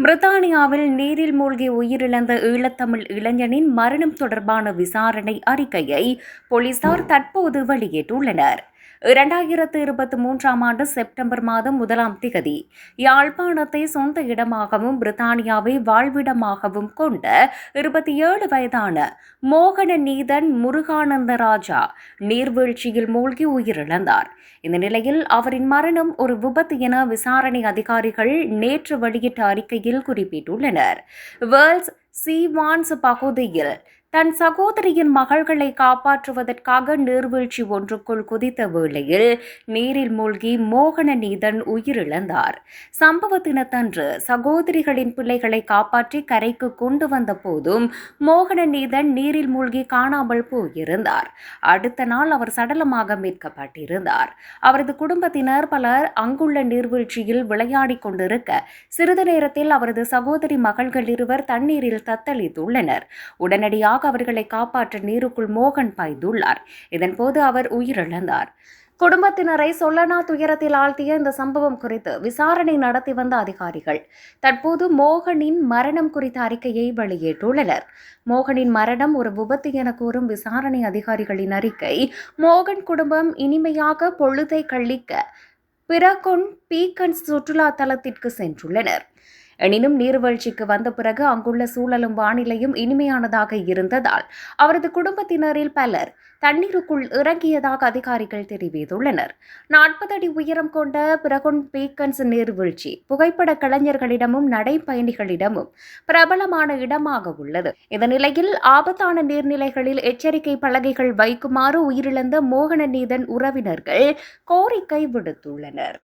பிரித்தானியாவில் நீரில் மூழ்கி உயிரிழந்த ஈழத்தமிழ் இளைஞனின் மரணம் தொடர்பான விசாரணை அறிக்கையை போலீசார் தற்போது வெளியிட்டுள்ளனர். 2023 செப்டம்பர் மாதம் 1 யாழ்ப்பாணத்தை சொந்த இடமாகவும் பிரித்தானியாவை வாழ்விடமாகவும் கொண்ட 27 வயதான மோகன நீதன் முருகானந்தராஜா நீர்வீழ்ச்சியில் மூழ்கி உயிரிழந்தார். இந்த நிலையில் அவரின் மரணம் ஒரு விபத்து என விசாரணை அதிகாரிகள் நேற்று வெளியிட்ட அறிக்கையில் குறிப்பிட்டுள்ளனர். வேர்ல்ஸ் சீவான்ஸ் பகுதியில் தன் சகோதரியின் மகள்களை காப்பாற்றுவதற்காக நீர்வீழ்ச்சி ஒன்றுக்குள் குதித்த வேளையில் நீரில் மூழ்கி மோகன நீதன் உயிரிழந்தார். சம்பவ தினத்தன்று சகோதரிகளின் பிள்ளைகளை காப்பாற்றி கரைக்கு கொண்டு வந்த போதும் மோகன நீதன் நீரில் மூழ்கி காணாமல் போயிருந்தார். அடுத்த நாள் அவர் சடலமாக மீட்கப்பட்டிருந்தார். அவரது குடும்பத்தினர் பலர் அங்குள்ள நீர்வீழ்ச்சியில் விளையாடி கொண்டிருக்க சிறிது நேரத்தில் அவரது சகோதரி மகள்கள் இருவர் தண்ணீரில் தத்தளித்துள்ளனர். உடனடியாக அவர்களை காப்பாற்ற நீருக்குள் மோகன் பாய்ந்துள்ளார். இதன்போது அவர் உயிரிழந்தார். குடும்பத்தினரை சொல்லனா துயரத்தில் ஆழ்த்திய இந்த சம்பவம் குறித்து விசாரணை நடத்தி வந்த அதிகாரிகள் தற்போது மோகனின் மரணம் குறித்த அறிக்கையை வெளியிட்டுள்ளனர். மோகனின் மரணம் ஒரு விபத்து என கூறும் விசாரணை அதிகாரிகளின் அறிக்கை, மோகன் குடும்பம் இனிமையாக பொழுதை கழிக்க பிரகொன் பீக்கன்ஸ் சுற்றுலா தலத்திற்கு சென்றுள்ளனர். எனினும் நீர்வீழ்ச்சிக்கு வந்த பிறகு அங்குள்ள சூழலும் வானிலையும் இனிமையானதாக இருந்ததால் அவரது குடும்பத்தினரில் பலர் தண்ணீருக்குள் இறங்கியதாக அதிகாரிகள் தெரிவித்துள்ளனர். 40 அடி உயரம் கொண்ட பிரகொன் பீக்கன்ஸ் நீர்வீழ்ச்சி புகைப்பட கலைஞர்களிடமும் நடைப்பயணிகளிடமும் பிரபலமான இடமாக உள்ளது. இந்த நிலையில் ஆபத்தான நீர்நிலைகளில் எச்சரிக்கை பலகைகள் வைக்குமாறு உயிரிழந்த மோகன நீதன் உறவினர்கள் கோரிக்கை விடுத்துள்ளனர்.